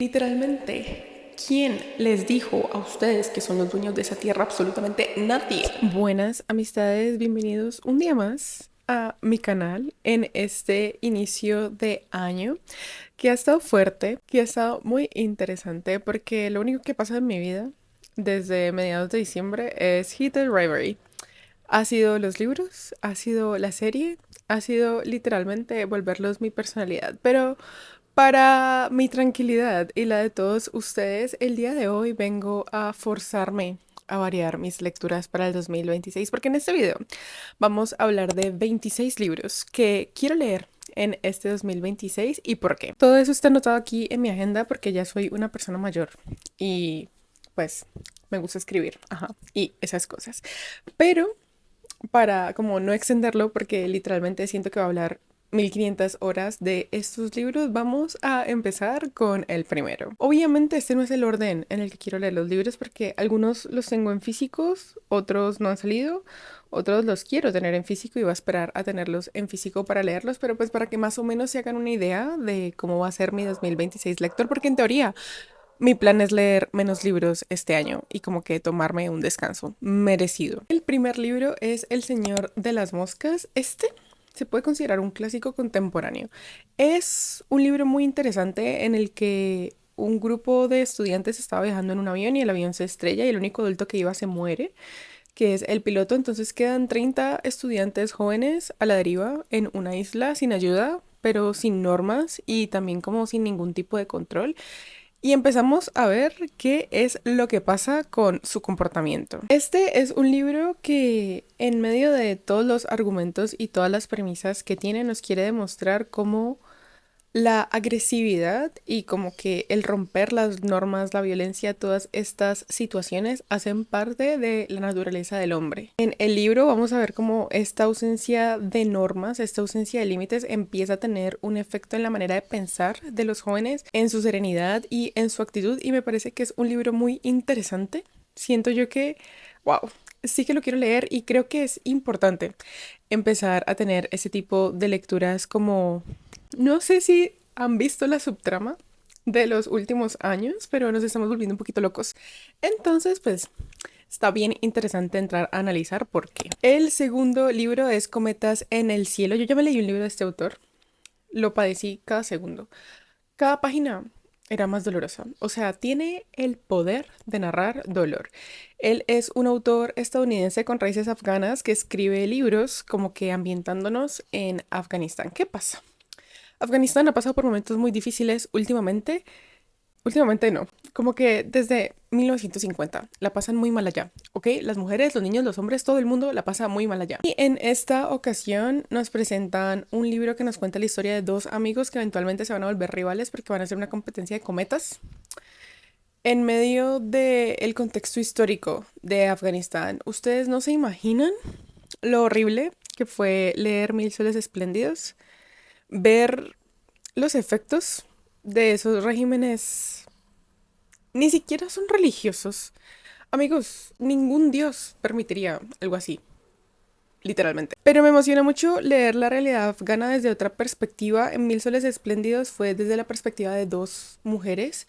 Literalmente, ¿quién les dijo a ustedes que son los dueños de esa tierra? Absolutamente nadie. Buenas amistades, bienvenidos un día más a mi canal en este inicio de año que ha estado fuerte, que ha estado muy interesante porque lo único que pasa en mi vida desde mediados de diciembre es Hit the Rivalry. Ha sido los libros, ha sido la serie, ha sido literalmente volverlos mi personalidad, pero para mi tranquilidad y la de todos ustedes, el día de hoy vengo a forzarme a variar mis lecturas para el 2026, porque en este video vamos a hablar de 26 libros que quiero leer en este 2026 y por qué. Todo eso está anotado aquí en mi agenda porque ya soy una persona mayor y pues me gusta escribir, ajá, y esas cosas. Pero para como no extenderlo porque literalmente siento que va a hablar 1500 horas de estos libros, vamos a empezar con el primero. Obviamente este no es el orden en el que quiero leer los libros porque algunos los tengo en físicos, otros no han salido, otros los quiero tener en físico y voy a esperar a tenerlos en físico para leerlos, pero pues para que más o menos se hagan una idea de cómo va a ser mi 2026 lector, porque en teoría mi plan es leer menos libros este año y como que tomarme un descanso merecido. El primer libro es El Señor de las Moscas. Este se puede considerar un clásico contemporáneo. Es un libro muy interesante en el que un grupo de estudiantes estaba viajando en un avión y el avión se estrella y el único adulto que iba se muere, que es el piloto. Entonces quedan 30 estudiantes jóvenes a la deriva en una isla sin ayuda, pero sin normas y también como sin ningún tipo de control. Y empezamos a ver qué es lo que pasa con su comportamiento. Este es un libro que en medio de todos los argumentos y todas las premisas que tiene nos quiere demostrar cómo la agresividad y como que el romper las normas, la violencia, todas estas situaciones hacen parte de la naturaleza del hombre. En el libro vamos a ver cómo esta ausencia de normas, esta ausencia de límites empieza a tener un efecto en la manera de pensar de los jóvenes, en su serenidad y en su actitud, y me parece que es un libro muy interesante. Siento yo que, wow, sí que lo quiero leer y creo que es importante empezar a tener ese tipo de lecturas como no sé si han visto la subtrama de los últimos años, pero nos estamos volviendo un poquito locos. Entonces, pues, está bien interesante entrar a analizar por qué. El segundo libro es Cometas en el cielo. Yo ya me leí un libro de este autor. Lo padecí cada segundo. Cada página era más dolorosa. O sea, tiene el poder de narrar dolor. Él es un autor estadounidense con raíces afganas que escribe libros como que ambientándonos en Afganistán. ¿Qué pasa? Afganistán ha pasado por momentos muy difíciles últimamente. Últimamente no, como que desde 1950 la pasan muy mal allá, ¿ok? Las mujeres, los niños, los hombres, todo el mundo la pasa muy mal allá. Y en esta ocasión nos presentan un libro que nos cuenta la historia de dos amigos que eventualmente se van a volver rivales porque van a hacer una competencia de cometas en medio del contexto histórico de Afganistán. ¿Ustedes no se imaginan lo horrible que fue leer Mil Soles Espléndidos? Ver los efectos de esos regímenes ni siquiera son religiosos. Amigos, ningún dios permitiría algo así, literalmente. Pero me emociona mucho leer la realidad afgana desde otra perspectiva. En Mil Soles Espléndidos fue desde la perspectiva de dos mujeres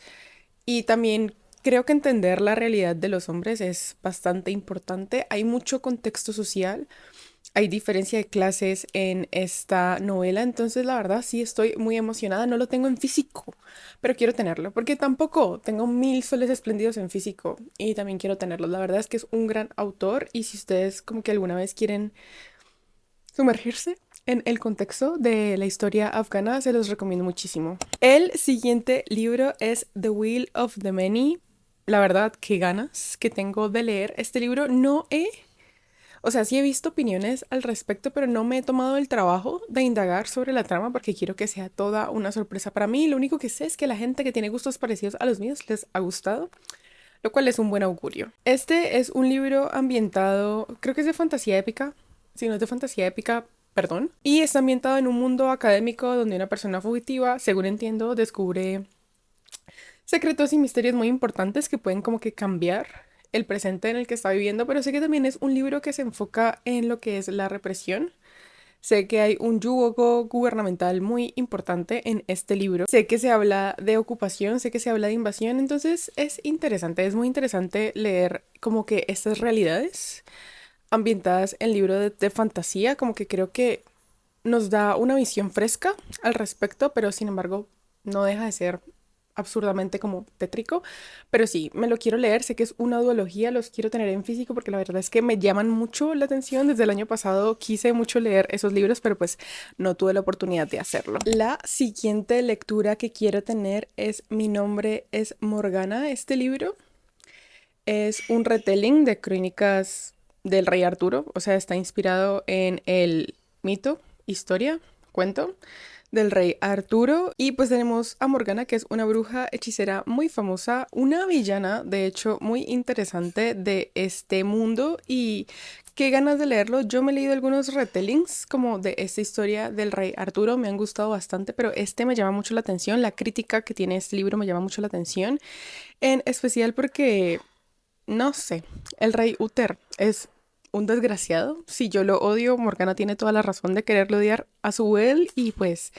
y también creo que entender la realidad de los hombres es bastante importante. Hay mucho contexto social, hay diferencia de clases en esta novela, entonces la verdad sí estoy muy emocionada. No lo tengo en físico, pero quiero tenerlo, porque tampoco tengo Mil Soles Espléndidos en físico y también quiero tenerlo. La verdad es que es un gran autor y si ustedes como que alguna vez quieren sumergirse en el contexto de la historia afgana, se los recomiendo muchísimo. El siguiente libro es The Will of the Many. La verdad, qué ganas que tengo de leer este libro. O sea, sí he visto opiniones al respecto, pero no me he tomado el trabajo de indagar sobre la trama porque quiero que sea toda una sorpresa para mí. Lo único que sé es que la gente que tiene gustos parecidos a los míos les ha gustado, lo cual es un buen augurio. Este es un libro ambientado, creo que es de fantasía épica. Si no es de fantasía épica, perdón. Y está ambientado en un mundo académico donde una persona fugitiva, según entiendo, descubre secretos y misterios muy importantes que pueden como que cambiar el presente en el que está viviendo, pero sé que también es un libro que se enfoca en lo que es la represión Sé que hay un yugo gubernamental muy importante en este libro. Sé que se habla de ocupación, sé que se habla de invasión, entonces es interesante, es muy interesante leer como que estas realidades ambientadas en libro de fantasía, como que creo que nos da una visión fresca al respecto, pero sin embargo no deja de ser absurdamente como tétrico. Pero sí, me lo quiero leer, sé que es una duología, los quiero tener en físico porque la verdad es que me llaman mucho la atención. Desde el año pasado quise mucho leer esos libros, pero pues no tuve la oportunidad de hacerlo. La siguiente lectura que quiero tener es Mi nombre es Morgana. Este libro es un retelling de crónicas del rey Arturo, o sea, está inspirado en el mito, historia, cuento del rey Arturo. Y pues tenemos a Morgana, que es una bruja hechicera muy famosa, una villana, de hecho, muy interesante de este mundo. Y qué ganas de leerlo. Yo me he leído algunos retellings como de esta historia del rey Arturo, me han gustado bastante, pero este me llama mucho la atención. La crítica que tiene este libro me llama mucho la atención, en especial porque no sé, el rey Uther es un desgraciado. Si yo lo odio, Morgana tiene toda la razón de quererlo odiar a su él. Y pues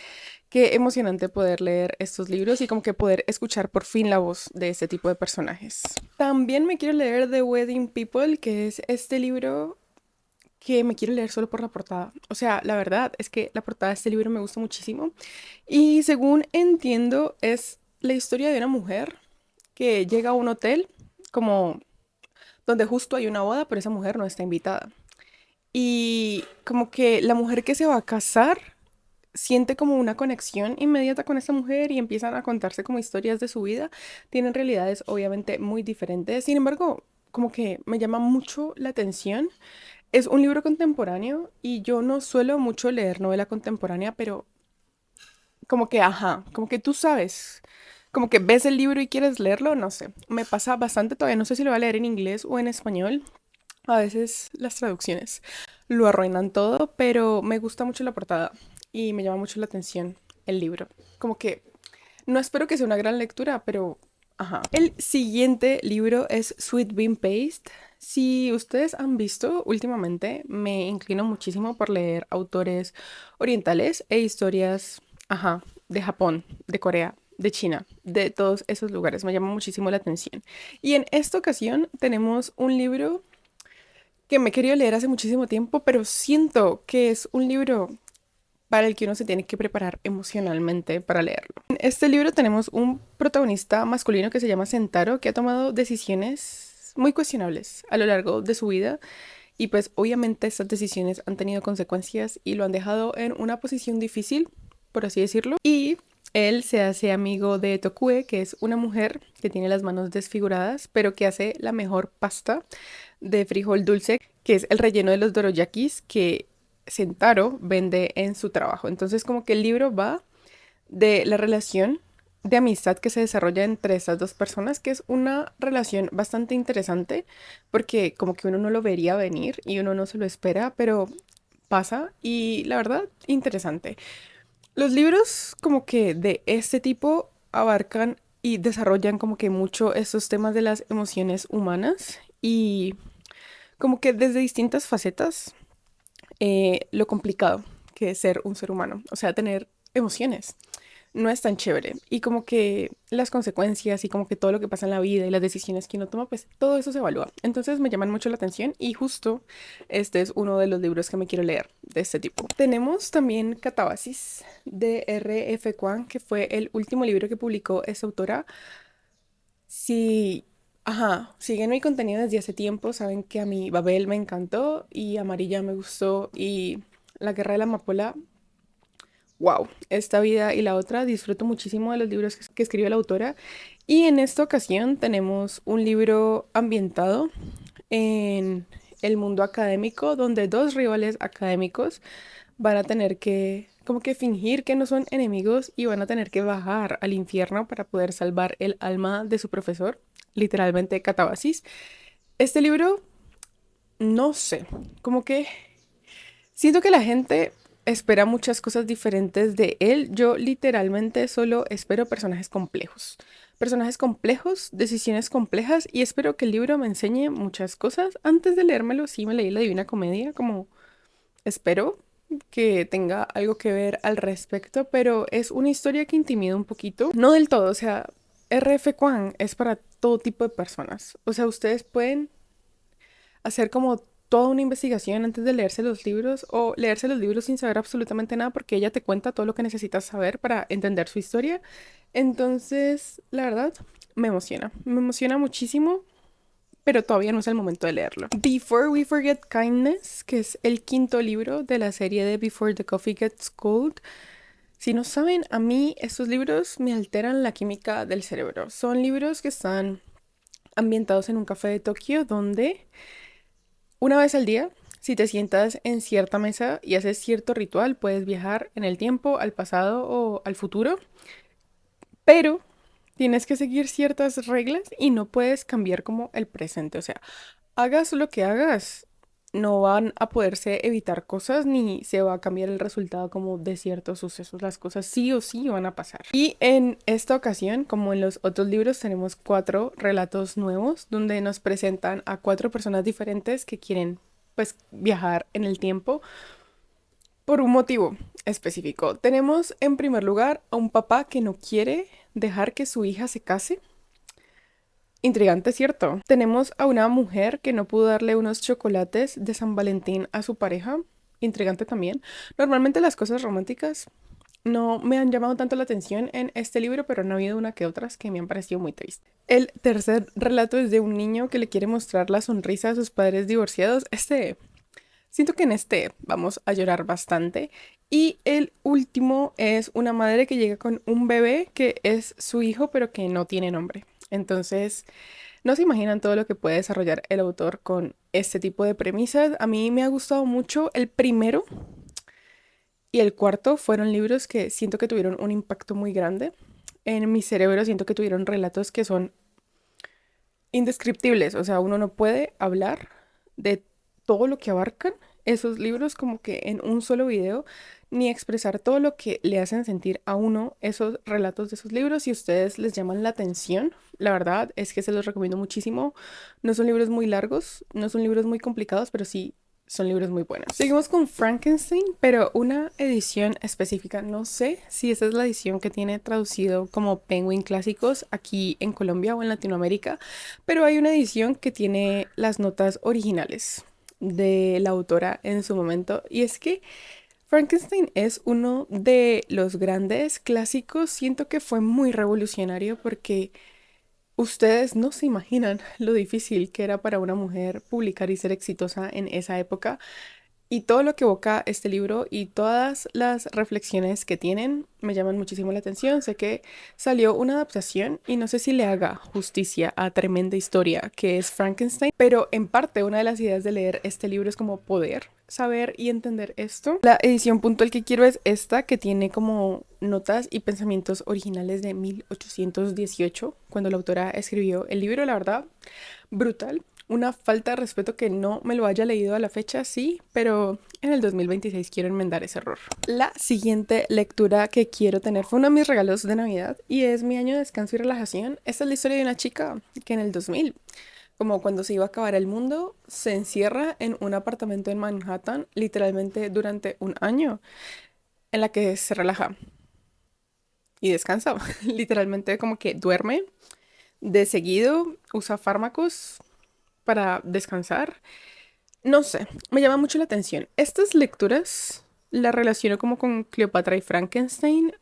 qué emocionante poder leer estos libros y como que poder escuchar por fin la voz de este tipo de personajes. También me quiero leer The Wedding People, que es este libro que me quiero leer solo por la portada. O sea, la verdad es que la portada de este libro me gusta muchísimo. Y según entiendo, es la historia de una mujer que llega a un hotel como donde justo hay una boda, pero esa mujer no está invitada. Y como que la mujer que se va a casar siente como una conexión inmediata con esa mujer y empiezan a contarse como historias de su vida. Tienen realidades obviamente muy diferentes. Sin embargo, como que me llama mucho la atención. Es un libro contemporáneo y yo no suelo mucho leer novela contemporánea, pero como que, ajá, como que tú sabes, como que ves el libro y quieres leerlo, no sé. Me pasa bastante, todavía no sé si lo voy a leer en inglés o en español. A veces las traducciones lo arruinan todo, pero me gusta mucho la portada y me llama mucho la atención el libro. Como que no espero que sea una gran lectura, pero ajá. El siguiente libro es Sweet Bean Paste. Si ustedes han visto últimamente, me inclino muchísimo por leer autores orientales e historias, ajá, de Japón, de Corea, de China, de todos esos lugares. Me llama muchísimo la atención. Y en esta ocasión tenemos un libro que me he querido leer hace muchísimo tiempo, pero siento que es un libro para el que uno se tiene que preparar emocionalmente para leerlo. En este libro tenemos un protagonista masculino que se llama Sentaro, que ha tomado decisiones muy cuestionables a lo largo de su vida y pues obviamente estas decisiones han tenido consecuencias y lo han dejado en una posición difícil, por así decirlo. Y él se hace amigo de Tokue, que es una mujer que tiene las manos desfiguradas, pero que hace la mejor pasta de frijol dulce, que es el relleno de los doroyakis que Sentaro vende en su trabajo. Entonces como que el libro va de la relación de amistad que se desarrolla entre estas dos personas, que es una relación bastante interesante, porque como que uno no lo vería venir y uno no se lo espera, pero pasa y la verdad, interesante. Los libros como que de este tipo abarcan y desarrollan como que mucho estos temas de las emociones humanas y como que desde distintas facetas, lo complicado que es ser un ser humano, o sea, tener emociones. No es tan chévere. Y como que las consecuencias y como que todo lo que pasa en la vida y las decisiones que uno toma, pues todo eso se evalúa. Entonces me llaman mucho la atención y justo este es uno de los libros que me quiero leer de este tipo. Tenemos también Catabasis de R. F. Kuang, que fue el último libro que publicó esta autora. Si, ajá, siguen mi contenido desde hace tiempo, saben que a mí Babel me encantó y Amarilla me gustó y La Guerra de la Amapola. Wow, esta vida y la otra, disfruto muchísimo de los libros que escribió la autora y en esta ocasión tenemos un libro ambientado en el mundo académico donde dos rivales académicos van a tener que como que fingir que no son enemigos y van a tener que bajar al infierno para poder salvar el alma de su profesor, literalmente Catabasis. Este libro, no sé, como que siento que la gente espera muchas cosas diferentes de él. Yo literalmente solo espero personajes complejos. Personajes complejos, decisiones complejas y espero que el libro me enseñe muchas cosas. Antes de leérmelo, sí me leí La Divina Comedia, como espero, que tenga algo que ver al respecto, pero es una historia que intimida un poquito. No del todo, o sea, RF Kwan es para todo tipo de personas. O sea, ustedes pueden hacer como toda una investigación antes de leerse los libros o leerse los libros sin saber absolutamente nada porque ella te cuenta todo lo que necesitas saber para entender su historia. Entonces, la verdad, me emociona muchísimo, pero todavía no es el momento de leerlo. Before We Forget Kindness, que es el quinto libro de la serie de Before the Coffee Gets Cold. Si no saben, a mí estos libros me alteran la química del cerebro. Son libros que están ambientados en un café de Tokio donde una vez al día, si te sientas en cierta mesa y haces cierto ritual, puedes viajar en el tiempo, al pasado o al futuro, pero tienes que seguir ciertas reglas y no puedes cambiar como el presente. O sea, hagas lo que hagas, no van a poderse evitar cosas ni se va a cambiar el resultado como de ciertos sucesos. Las cosas sí o sí van a pasar. Y en esta ocasión, como en los otros libros, tenemos 4 relatos nuevos donde nos presentan a 4 personas diferentes que quieren pues viajar en el tiempo por un motivo específico. Tenemos en primer lugar a un papá que no quiere dejar que su hija se case. Intrigante, ¿cierto? Tenemos a una mujer que no pudo darle unos chocolates de San Valentín a su pareja. Intrigante también. Normalmente las cosas románticas no me han llamado tanto la atención en este libro, pero no ha habido una que otras que me han parecido muy tristes. El tercer relato es de un niño que le quiere mostrar la sonrisa a sus padres divorciados. Siento que en este vamos a llorar bastante. Y el último es una madre que llega con un bebé que es su hijo, pero que no tiene nombre. Entonces, no se imaginan todo lo que puede desarrollar el autor con este tipo de premisas. A mí me ha gustado mucho el primero y el cuarto. Fueron libros que siento que tuvieron un impacto muy grande. En mi cerebro siento que tuvieron relatos que son indescriptibles. O sea, uno no puede hablar de todo lo que abarcan esos libros como que en un solo video, ni expresar todo lo que le hacen sentir a uno esos relatos de esos libros. Si a ustedes les llaman la atención, la verdad es que se los recomiendo muchísimo. No son libros muy largos, no son libros muy complicados, pero sí son libros muy buenos. Seguimos con Frankenstein, pero una edición específica. No sé si esa es la edición que tiene traducido como Penguin Clásicos aquí en Colombia o en Latinoamérica, pero hay una edición que tiene las notas originales de la autora en su momento. Y es que Frankenstein es uno de los grandes clásicos. Siento que fue muy revolucionario porque ustedes no se imaginan lo difícil que era para una mujer publicar y ser exitosa en esa época. Y todo lo que evoca este libro y todas las reflexiones que tienen me llaman muchísimo la atención. Sé que salió una adaptación y no sé si le haga justicia a tremenda historia que es Frankenstein, pero en parte una de las ideas de leer este libro es como poder saber y entender esto. La edición puntual que quiero es esta, que tiene como notas y pensamientos originales de 1818, cuando la autora escribió el libro. La verdad, brutal. Una falta de respeto que no me lo haya leído a la fecha, sí, pero en el 2026 quiero enmendar ese error. La siguiente lectura que quiero tener fue uno de mis regalos de Navidad y es mi año de descanso y relajación. Esta es la historia de una chica que en el 2000, como cuando se iba a acabar el mundo, se encierra en un apartamento en Manhattan, literalmente durante un año, en la que se relaja y descansa. Literalmente como que duerme de seguido, usa fármacos para descansar. No sé, me llama mucho la atención. Estas lecturas las relaciono como con Cleopatra y Frankenstein,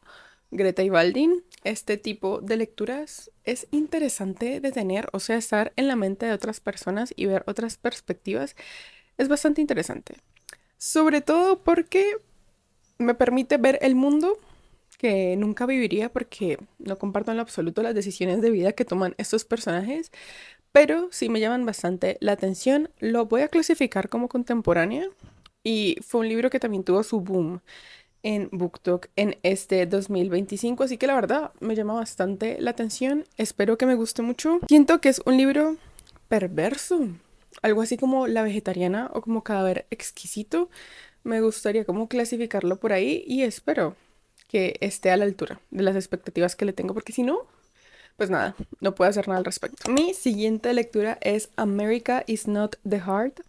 Greta y Baldin. Este tipo de lecturas es interesante de tener, o sea, estar en la mente de otras personas y ver otras perspectivas es bastante interesante. Sobre todo porque me permite ver el mundo que nunca viviría porque no comparto en lo absoluto las decisiones de vida que toman estos personajes, pero sí me llaman bastante la atención. Lo voy a clasificar como contemporánea y fue un libro que también tuvo su boom en BookTok en este 2025, así que la verdad me llama bastante la atención. Espero que me guste mucho. Siento que es un libro perverso, algo así como La Vegetariana o como Cadáver Exquisito. Me gustaría como clasificarlo por ahí y espero que esté a la altura de las expectativas que le tengo, porque si no, pues nada, no puedo hacer nada al respecto. Mi siguiente lectura es America is Not the Heart.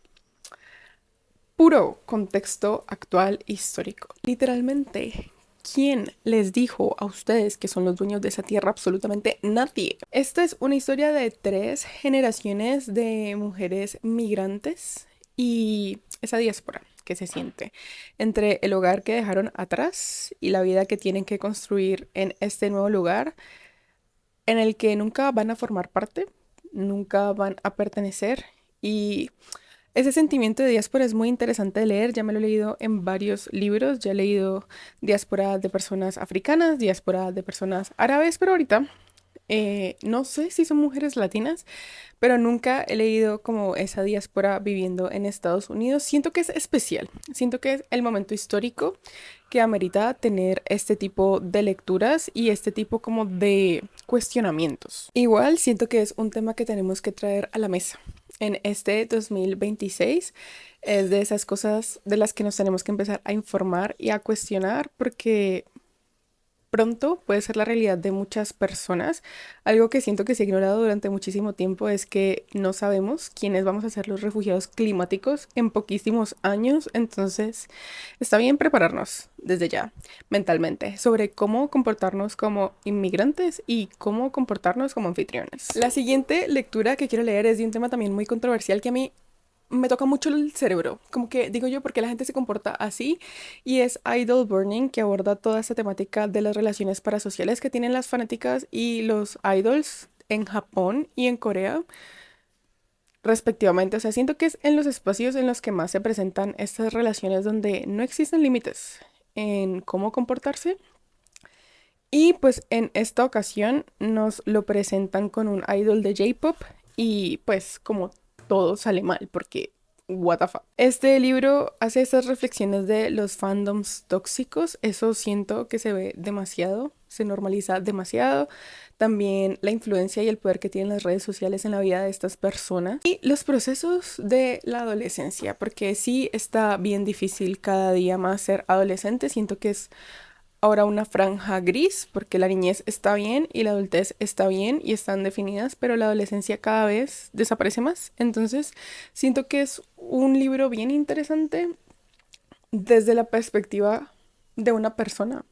puro contexto actual histórico. Literalmente, ¿quién les dijo a ustedes que son los dueños de esa tierra? Absolutamente nadie. Esta es una historia de 3 generaciones de mujeres migrantes y esa diáspora que se siente entre el hogar que dejaron atrás y la vida que tienen que construir en este nuevo lugar en el que nunca van a formar parte, nunca van a pertenecer y ese sentimiento de diáspora es muy interesante de leer, ya me lo he leído en varios libros, ya he leído diáspora de personas africanas, diáspora de personas árabes, pero ahorita no sé si son mujeres latinas, pero nunca he leído como esa diáspora viviendo en Estados Unidos. Siento que es especial, siento que es el momento histórico que amerita tener este tipo de lecturas y este tipo como de cuestionamientos. Igual siento que es un tema que tenemos que traer a la mesa. En este 2026 es de esas cosas de las que nos tenemos que empezar a informar y a cuestionar porque pronto puede ser la realidad de muchas personas. Algo que siento que se ha ignorado durante muchísimo tiempo es que no sabemos quiénes vamos a ser los refugiados climáticos en poquísimos años. Entonces, está bien prepararnos desde ya mentalmente sobre cómo comportarnos como inmigrantes y cómo comportarnos como anfitriones. La siguiente lectura que quiero leer es de un tema también muy controversial que a mí me toca mucho el cerebro, como que digo yo, porque la gente se comporta así, y es Idol Burning, que aborda toda esta temática de las relaciones parasociales que tienen las fanáticas y los idols en Japón y en Corea, respectivamente. O sea, siento que es en los espacios en los que más se presentan estas relaciones donde no existen límites en cómo comportarse. Y pues en esta ocasión nos lo presentan con un idol de J-pop y pues como todo sale mal porque what the fuck. Este libro hace esas reflexiones de los fandoms tóxicos, eso siento que se ve demasiado, se normaliza demasiado. También la influencia y el poder que tienen las redes sociales en la vida de estas personas y los procesos de la adolescencia, porque sí está bien difícil cada día más ser adolescente, siento que es ahora una franja gris, porque la niñez está bien y la adultez está bien y están definidas, pero la adolescencia cada vez desaparece más. Entonces, siento que es un libro bien interesante desde la perspectiva de una persona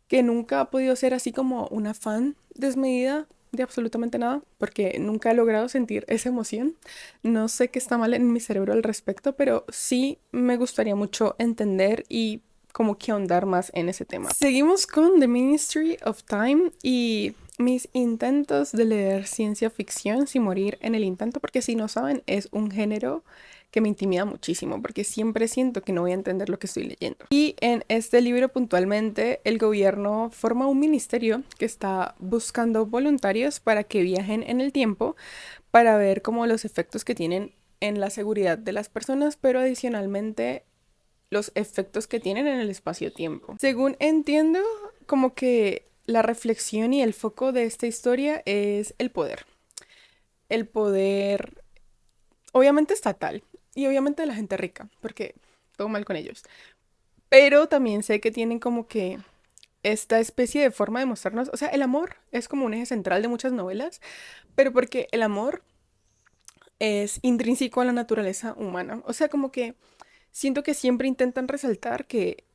que nunca ha podido ser así como una fan desmedida de absolutamente nada, porque nunca he logrado sentir esa emoción. No sé qué está mal en mi cerebro al respecto, pero sí me gustaría mucho entender y como que ahondar más en ese tema. Seguimos con The Ministry of Time y mis intentos de leer ciencia ficción sin morir en el intento, porque si no saben, es un género que me intimida muchísimo, porque siempre siento que no voy a entender lo que estoy leyendo. Y en este libro puntualmente, el gobierno forma un ministerio que está buscando voluntarios para que viajen en el tiempo para ver como los efectos que tienen en la seguridad de las personas, pero adicionalmente los efectos que tienen en el espacio-tiempo. Según entiendo, como que la reflexión y el foco de esta historia es el poder. El poder, obviamente estatal, y obviamente de la gente rica, porque todo mal con ellos. Pero también sé que tienen como que esta especie de forma de mostrarnos, o sea, el amor es como un eje central de muchas novelas, pero porque el amor es intrínseco a la naturaleza humana. O sea, como que siento que siempre intentan resaltar que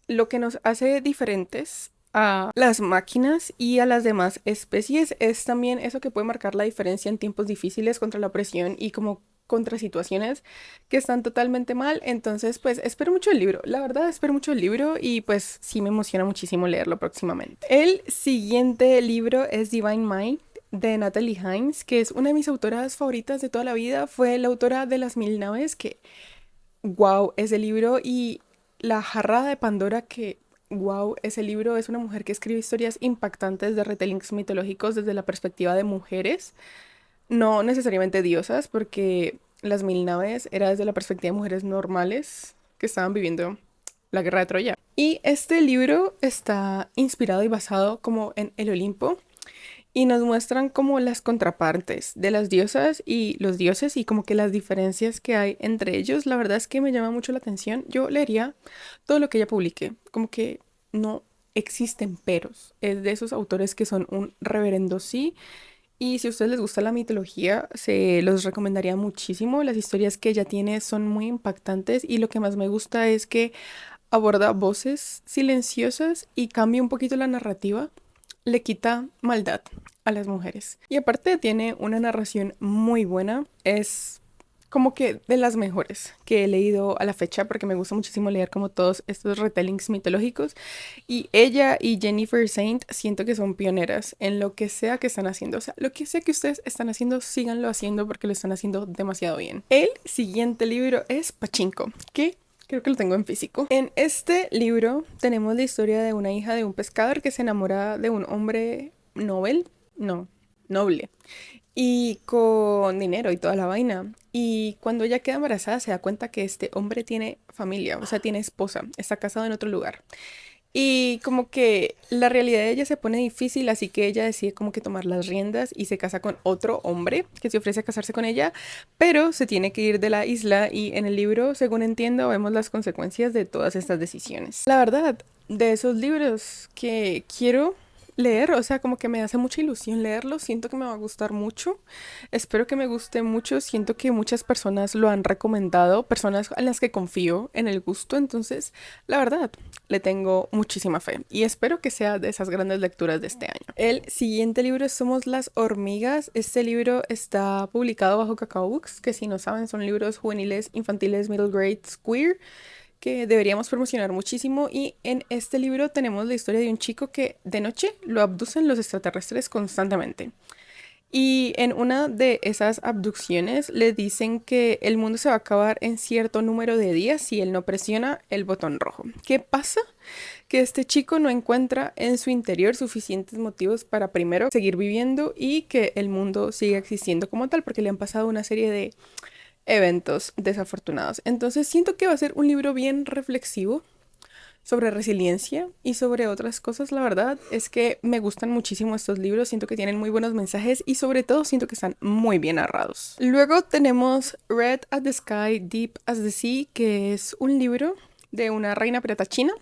lo que nos hace diferentes a las máquinas y a las demás especies es también eso que puede marcar la diferencia en tiempos difíciles contra la opresión y como contra situaciones que están totalmente mal. Entonces, pues espero mucho el libro. La verdad, espero mucho el libro y pues sí me emociona muchísimo leerlo próximamente. El siguiente libro es Divine Mind de Natalie Hines, que es una de mis autoras favoritas de toda la vida. Fue la autora de Las Mil Naves, que wow, ese libro y la jarra de Pandora que, wow, ese libro es una mujer que escribe historias impactantes de retellings mitológicos desde la perspectiva de mujeres, no necesariamente diosas, porque Las Mil Naves era desde la perspectiva de mujeres normales que estaban viviendo la guerra de Troya. Y este libro está inspirado y basado como en el Olimpo y nos muestran como las contrapartes de las diosas y los dioses y como que las diferencias que hay entre ellos. La verdad es que me llama mucho la atención. Yo leería todo lo que ella publique, como que no existen peros. Es de esos autores que son un reverendo sí Y si a ustedes les gusta la mitología, se los recomendaría muchísimo. Las historias que ella tiene son muy impactantes y lo que más me gusta es que aborda voces silenciosas y cambia un poquito la narrativa. Le quita maldad a las mujeres. Y aparte tiene una narración muy buena. Es como que de las mejores que he leído a la fecha porque me gusta muchísimo leer como todos estos retellings mitológicos. Y ella y Jennifer Saint siento que son pioneras en lo que sea que están haciendo. O sea, lo que sea que ustedes están haciendo, síganlo haciendo porque lo están haciendo demasiado bien. El siguiente libro es Pachinko, que creo que lo tengo en físico. En este libro tenemos la historia de una hija de un pescador que se enamora de un hombre noble. Y con dinero y toda la vaina. Y cuando ella queda embarazada se da cuenta que este hombre tiene familia, o sea, tiene esposa, está casado en otro lugar. Y como que la realidad de ella se pone difícil, así que ella decide como que tomar las riendas y se casa con otro hombre que se ofrece a casarse con ella, pero se tiene que ir de la isla y en el libro, según entiendo, vemos las consecuencias de todas estas decisiones. La verdad, de esos libros que quiero leer, o sea, como que me hace mucha ilusión leerlos, siento que me va a gustar mucho, espero que me guste mucho, siento que muchas personas lo han recomendado, personas en las que confío en el gusto, entonces, la verdad, le tengo muchísima fe y espero que sea de esas grandes lecturas de este año. El siguiente libro es Somos las hormigas. Este libro está publicado bajo Cacao Books, que si no saben son libros juveniles, infantiles, middle grades, queer, que deberíamos promocionar muchísimo. Y en este libro tenemos la historia de un chico que de noche lo abducen los extraterrestres constantemente. Y en una de esas abducciones le dicen que el mundo se va a acabar en cierto número de días si él no presiona el botón rojo. ¿Qué pasa? Que este chico no encuentra en su interior suficientes motivos para primero seguir viviendo y que el mundo siga existiendo como tal, porque le han pasado una serie de eventos desafortunados. Entonces siento que va a ser un libro bien reflexivo sobre resiliencia y sobre otras cosas. La verdad es que me gustan muchísimo estos libros, siento que tienen muy buenos mensajes y sobre todo siento que están muy bien narrados. Luego tenemos Red as the Sky, Deep as the Sea, que es un libro de una reina pirata china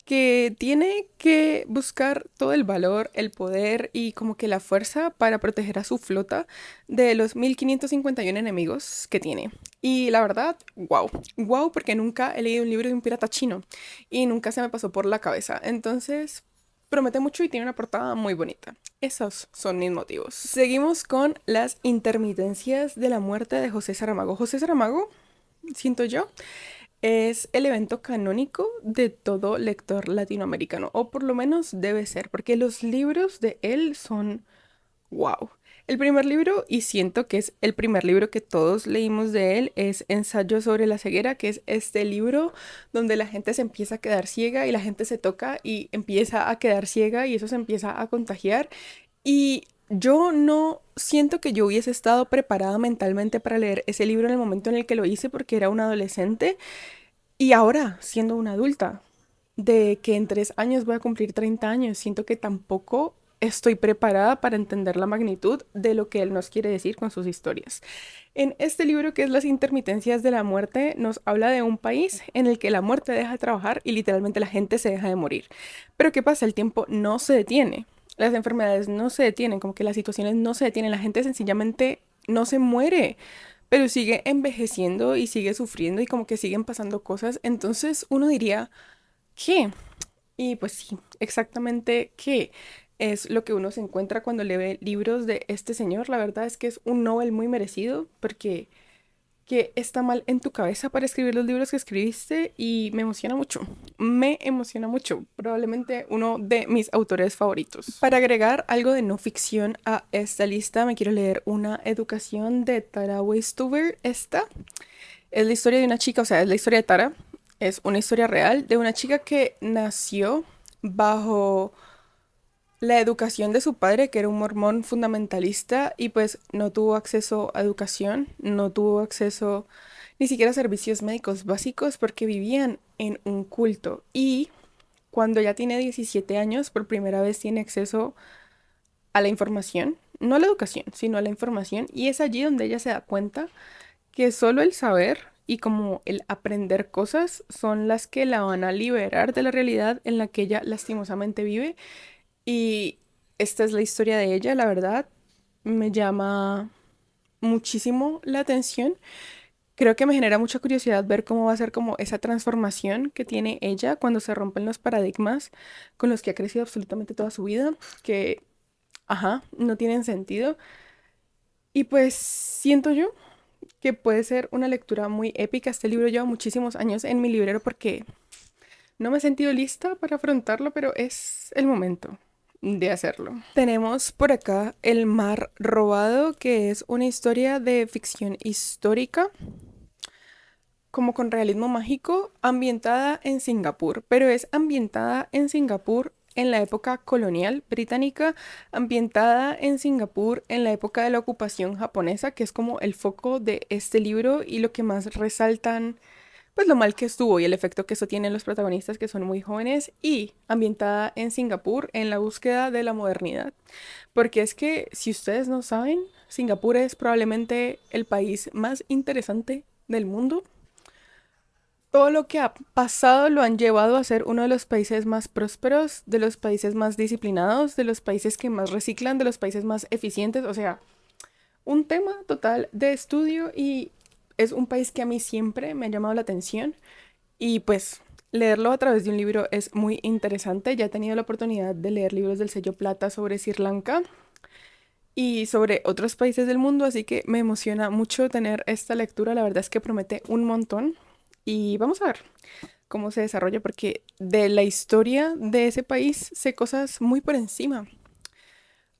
que tiene que buscar todo el valor, el poder y como que la fuerza para proteger a su flota de los 1551 enemigos que tiene. Y la verdad, wow, porque nunca he leído un libro de un pirata chino y nunca se me pasó por la cabeza. Entonces, promete mucho y tiene una portada muy bonita. Esos son mis motivos. Seguimos con Las intermitencias de la muerte de José Saramago. José Saramago, siento yo, es el evento canónico de todo lector latinoamericano, o por lo menos debe ser, porque los libros de él son wow. El primer libro, y siento que es el primer libro que todos leímos de él, es Ensayo sobre la ceguera, que es este libro donde la gente se empieza a quedar ciega y la gente se toca y empieza a quedar ciega y eso se empieza a contagiar. Y yo no siento que yo hubiese estado preparada mentalmente para leer ese libro en el momento en el que lo hice porque era una adolescente y ahora, siendo una adulta, de que en 3 años voy a cumplir 30 años, siento que tampoco estoy preparada para entender la magnitud de lo que él nos quiere decir con sus historias. En este libro, que es Las intermitencias de la muerte, nos habla de un país en el que la muerte deja de trabajar y literalmente la gente se deja de morir. Pero ¿qué pasa? El tiempo no se detiene. Las enfermedades no se detienen, como que las situaciones no se detienen, la gente sencillamente no se muere, pero sigue envejeciendo y sigue sufriendo y como que siguen pasando cosas. Entonces uno diría, ¿qué? Y pues sí, exactamente qué es lo que uno se encuentra cuando lee libros de este señor. La verdad es que es un Nobel muy merecido porque que está mal en tu cabeza para escribir los libros que escribiste y me emociona mucho. Me emociona mucho. Probablemente uno de mis autores favoritos. Para agregar algo de no ficción a esta lista, me quiero leer Una educación de Tara Westover. Esta es la historia de una chica, o sea, es la historia de Tara. Es una historia real de una chica que nació bajo la educación de su padre, que era un mormón fundamentalista, y pues no tuvo acceso a educación, no tuvo acceso ni siquiera a servicios médicos básicos porque vivían en un culto. Y cuando ya tiene 17 años, por primera vez tiene acceso a la información, no a la educación, sino a la información, y es allí donde ella se da cuenta que solo el saber y como el aprender cosas son las que la van a liberar de la realidad en la que ella lastimosamente vive y esta es la historia de ella, la verdad. me llama muchísimo la atención. Creo que me genera mucha curiosidad ver cómo va a ser como esa transformación que tiene ella cuando se rompen los paradigmas con los que ha crecido absolutamente toda su vida, que, ajá, no tienen sentido. Y pues siento yo que puede ser una lectura muy épica. Este libro lleva muchísimos años en mi librero porque no me he sentido lista para afrontarlo, pero es el momento de hacerlo. Tenemos por acá El mar robado, que es una historia de ficción histórica, como con realismo mágico, ambientada en Singapur, pero es ambientada en Singapur en la época colonial británica, ambientada en Singapur en la época de la ocupación japonesa, que es como el foco de este libro y lo que más resaltan, pues lo mal que estuvo y el efecto que eso tiene en los protagonistas que son muy jóvenes, y ambientada en Singapur en la búsqueda de la modernidad. Porque es que, si ustedes no saben, Singapur es probablemente el país más interesante del mundo. Todo lo que ha pasado lo han llevado a ser uno de los países más prósperos, de los países más disciplinados, de los países que más reciclan, de los países más eficientes. O sea, un tema total de estudio, y es un país que a mí siempre me ha llamado la atención. Y pues leerlo a través de un libro es muy interesante. Ya he tenido la oportunidad de leer libros del sello Plata sobre Sri Lanka y sobre otros países del mundo, así que me emociona mucho tener esta lectura. La verdad es que promete un montón. Y vamos a ver cómo se desarrolla, porque de la historia de ese país sé cosas muy por encima,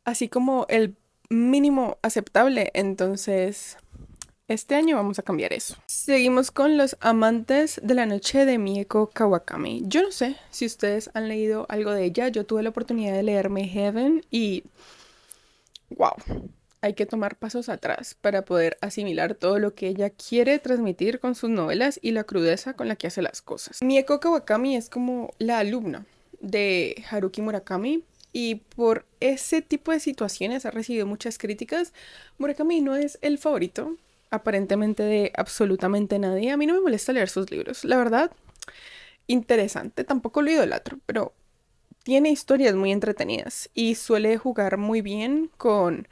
así como el mínimo aceptable. Entonces, este año vamos a cambiar eso. Seguimos con Los amantes de la noche de Mieko Kawakami. Yo no sé si ustedes han leído algo de ella. Yo tuve la oportunidad de leerme Heaven y wow, hay que tomar pasos atrás para poder asimilar todo lo que ella quiere transmitir con sus novelas y la crudeza con la que hace las cosas. Mieko Kawakami es como la alumna de Haruki Murakami, y por ese tipo de situaciones ha recibido muchas críticas. Murakami no es el favorito, aparentemente, de absolutamente nadie. A mí no me molesta leer sus libros, la verdad, interesante. Tampoco lo idolatro, pero tiene historias muy entretenidas y suele jugar muy bien con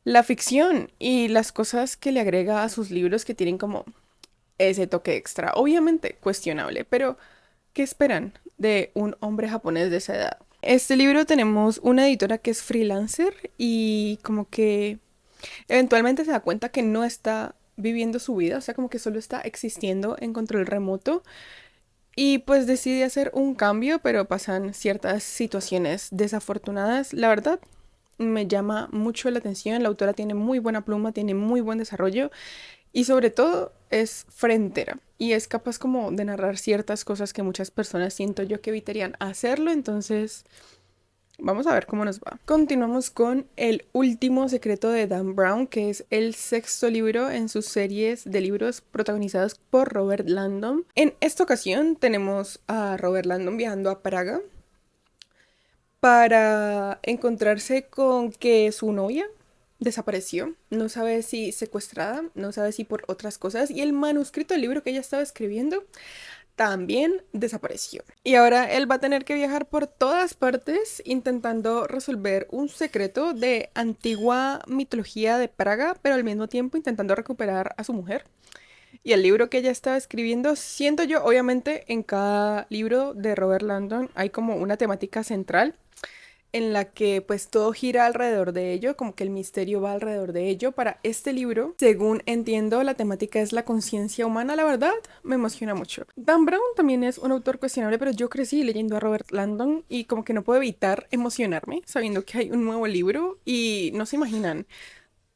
la ficción y las cosas que le agrega a sus libros, que tienen como ese toque extra. Obviamente cuestionable, pero ¿qué esperan de un hombre japonés de esa edad? Este libro tenemos una editora que es freelancer y como que eventualmente se da cuenta que no está viviendo su vida, o sea, como que solo está existiendo en control remoto, y pues decide hacer un cambio, pero pasan ciertas situaciones desafortunadas. La verdad, me llama mucho la atención. La autora tiene muy buena pluma, tiene muy buen desarrollo y sobre todo es frentera y es capaz como de narrar ciertas cosas que muchas personas siento yo que evitarían hacerlo. Entonces, vamos a ver cómo nos va. Continuamos con El último secreto de Dan Brown, que es el sexto libro en sus series de libros protagonizados por Robert Landon. En esta ocasión tenemos a Robert Landon viajando a Praga para encontrarse con que su novia desapareció. No sabe si secuestrada, no sabe si por otras cosas, y el manuscrito del libro que ella estaba escribiendo también desapareció. Y ahora él va a tener que viajar por todas partes intentando resolver un secreto de antigua mitología de Praga, pero al mismo tiempo intentando recuperar a su mujer. Y el libro que ella estaba escribiendo, siento yo, obviamente en cada libro de Robert Landon hay como una temática central en la que pues todo gira alrededor de ello, como que el misterio va alrededor de ello. Para este libro, según entiendo, la temática es la conciencia humana. La verdad, me emociona mucho. Dan Brown también es un autor cuestionable, pero yo crecí leyendo a Robert Landon y como que no puedo evitar emocionarme sabiendo que hay un nuevo libro. Y no se imaginan,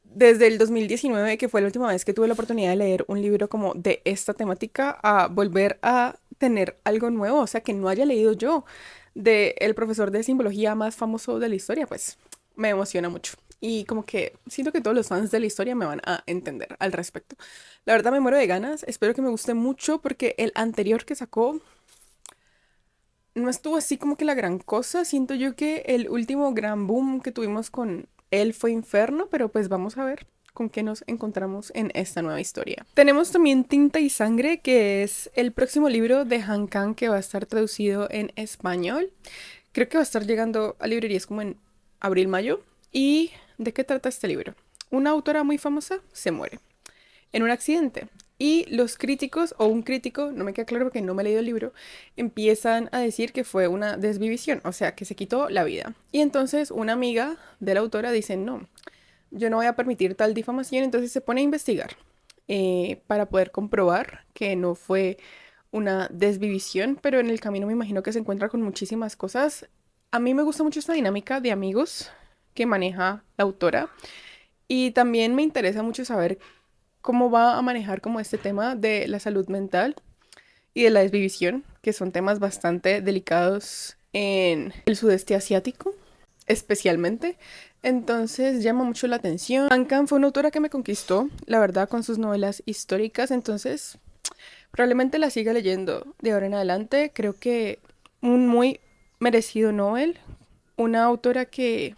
desde el 2019, que fue la última vez que tuve la oportunidad de leer un libro como de esta temática, a volver a tener algo nuevo, o sea, que no haya leído yo, de el profesor de simbología más famoso de la historia, pues me emociona mucho. Y como que siento que todos los fans de la historia me van a entender al respecto. La verdad me muero de ganas, espero que me guste mucho porque el anterior que sacó no estuvo así como que la gran cosa. Siento yo que el último gran boom que tuvimos con él fue Inferno, pero pues vamos a ver con qué nos encontramos en esta nueva historia. Tenemos también Tinta y Sangre, que es el próximo libro de Han Kang que va a estar traducido en español. Creo que va a estar llegando a librerías como en abril, mayo. ¿Y de qué trata este libro? Una autora muy famosa se muere en un accidente. Y los críticos, o un crítico, no me queda claro porque no me he leído el libro, empiezan a decir que fue una desvivisión, o sea, que se quitó la vida. Y entonces una amiga de la autora dice, no, yo no voy a permitir tal difamación, entonces se pone a investigar para poder comprobar que no fue una desvivisión, pero en el camino me imagino que se encuentra con muchísimas cosas. A mí me gusta mucho esta dinámica de amigos que maneja la autora y también me interesa mucho saber cómo va a manejar como este tema de la salud mental y de la desvivisión, que son temas bastante delicados en el sudeste asiático, especialmente. Entonces llama mucho la atención. Anne Kang fue una autora que me conquistó, la verdad, con sus novelas históricas, entonces probablemente la siga leyendo de ahora en adelante. Creo que un muy merecido Nobel, una autora que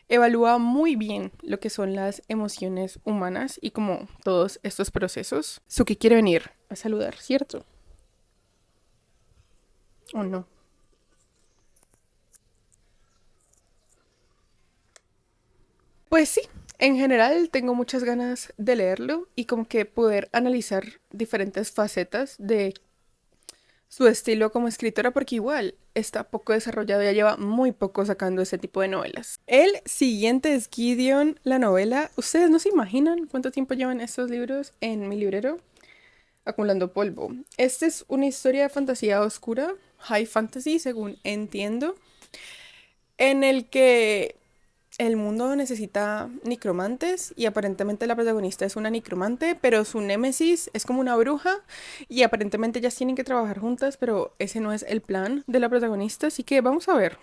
evalúa muy bien lo que son las emociones humanas y como todos estos procesos. Suki quiere venir a saludar, ¿cierto? ¿O no? Pues sí, en general tengo muchas ganas de leerlo y como que poder analizar diferentes facetas de su estilo como escritora porque igual está poco desarrollado, ya lleva muy poco sacando ese tipo de novelas. El siguiente es Gideon, la novela. ¿Ustedes no se imaginan cuánto tiempo llevan estos libros en mi librero? Acumulando polvo. Esta es una historia de fantasía oscura, high fantasy, según entiendo, en el que el mundo necesita necromantes y aparentemente la protagonista es una necromante, pero su némesis es como una bruja y aparentemente ellas tienen que trabajar juntas, pero ese no es el plan de la protagonista, así que vamos a ver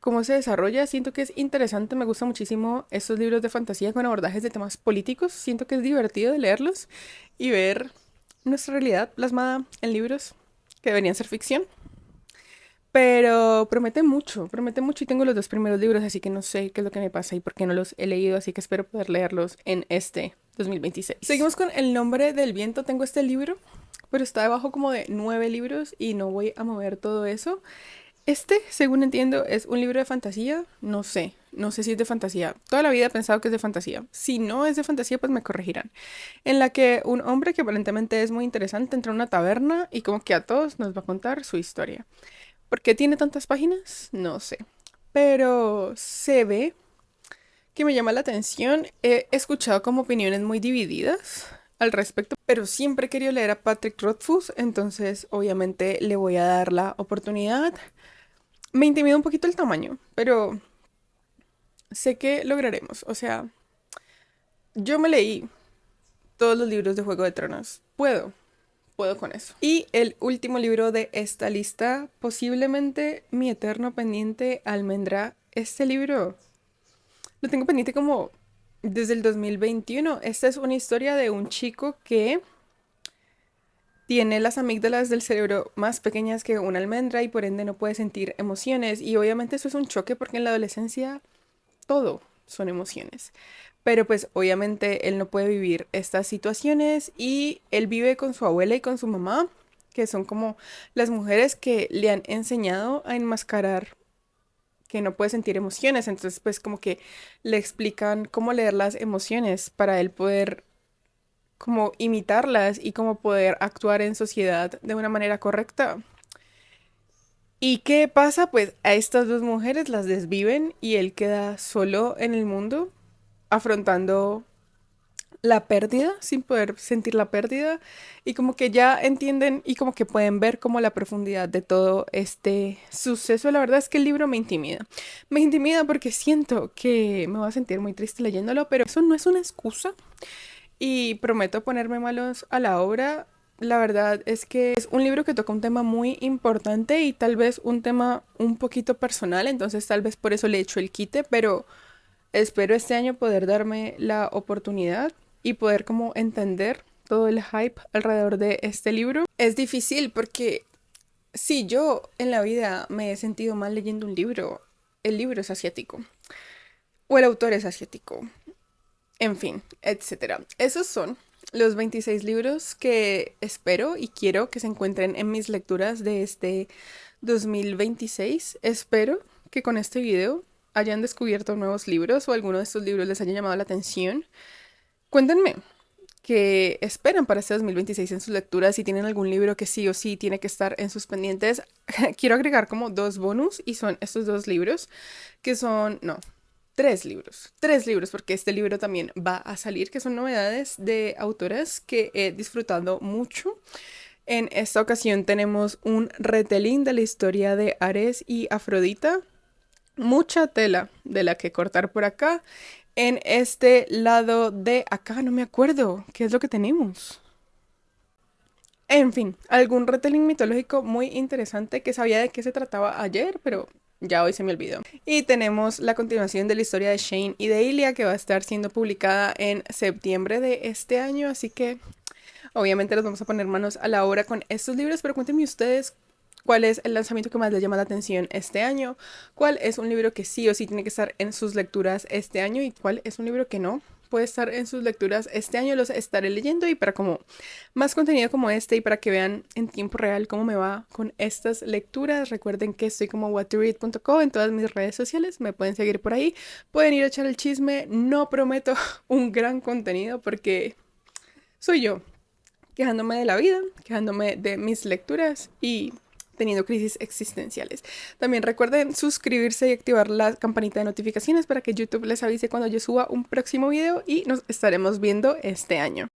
cómo se desarrolla. Siento que es interesante, me gustan muchísimo estos libros de fantasía con abordajes de temas políticos, siento que es divertido de leerlos y ver nuestra realidad plasmada en libros que deberían ser ficción. Pero promete mucho y tengo los dos primeros libros, así que no sé qué es lo que me pasa y por qué no los he leído, así que espero poder leerlos en este 2026. Seguimos con El nombre del viento, tengo este libro, pero está debajo como de 9 libros y no voy a mover todo eso. Este, según entiendo, es un libro de fantasía, no sé si es de fantasía. Toda la vida he pensado que es de fantasía. Si no es de fantasía, pues me corregirán. En la que un hombre que aparentemente es muy interesante entra a una taberna y como que a todos nos va a contar su historia. ¿Por qué tiene tantas páginas? No sé. Pero se ve que me llama la atención. He escuchado como opiniones muy divididas al respecto, pero siempre he querido leer a Patrick Rothfuss, entonces obviamente le voy a dar la oportunidad. Me intimida un poquito el tamaño, pero sé que lograremos. O sea, yo me leí todos los libros de Juego de Tronos. Puedo con eso. Y el último libro de esta lista, posiblemente mi eterno pendiente Almendra. Este libro lo tengo pendiente como desde el 2021. Esta es una historia de un chico que tiene las amígdalas del cerebro más pequeñas que una almendra y por ende no puede sentir emociones. Y obviamente eso es un choque porque en la adolescencia todo son emociones. Pero pues obviamente él no puede vivir estas situaciones y él vive con su abuela y con su mamá, que son como las mujeres que le han enseñado a enmascarar que no puede sentir emociones. Entonces pues como que le explican cómo leer las emociones para él poder como imitarlas y cómo poder actuar en sociedad de una manera correcta. ¿Y qué pasa? Pues a estas dos mujeres las desviven y él queda solo en el mundo afrontando la pérdida sin poder sentir la pérdida y como que ya entienden y como que pueden ver como la profundidad de todo este suceso. La verdad es que el libro me intimida porque siento que me voy a sentir muy triste leyéndolo, pero eso no es una excusa y prometo ponerme malos a la obra. La verdad es que es un libro que toca un tema muy importante y tal vez un tema un poquito personal, entonces tal vez por eso le echo el quite, pero espero este año poder darme la oportunidad y poder como entender todo el hype alrededor de este libro. Es difícil porque si yo en la vida me he sentido mal leyendo un libro, el libro es asiático o el autor es asiático, en fin, etcétera. Esos son los 26 libros que espero y quiero que se encuentren en mis lecturas de este 2026. Espero que con este video hayan descubierto nuevos libros o alguno de estos libros les haya llamado la atención. Cuéntenme qué esperan para este 2026 en sus lecturas, si tienen algún libro que sí o sí tiene que estar en sus pendientes. Quiero agregar como dos bonus y son estos dos libros que son, no, tres libros, porque este libro también va a salir, que son novedades de autoras que he disfrutado mucho. En esta ocasión tenemos un retelling de la historia de Ares y Afrodita. Mucha tela de la que cortar por acá. En este lado de acá, no me acuerdo qué es lo que tenemos. En fin, algún retelling mitológico muy interesante que sabía de qué se trataba ayer, pero ya hoy se me olvidó. Y tenemos la continuación de la historia de Shane y de Ilia, que va a estar siendo publicada en septiembre de este año, así que obviamente nos vamos a poner manos a la obra con estos libros, pero cuéntenme ustedes cuál es el lanzamiento que más les llama la atención este año, cuál es un libro que sí o sí tiene que estar en sus lecturas este año y cuál es un libro que no puede estar en sus lecturas este año. Los estaré leyendo y para como más contenido como este y para que vean en tiempo real cómo me va con estas lecturas, recuerden que estoy como whattoread.co en todas mis redes sociales, me pueden seguir por ahí, pueden ir a echar el chisme, no prometo un gran contenido porque soy yo quejándome de la vida, quejándome de mis lecturas y teniendo crisis existenciales. También recuerden suscribirse y activar la campanita de notificaciones para que YouTube les avise cuando yo suba un próximo video y nos estaremos viendo este año.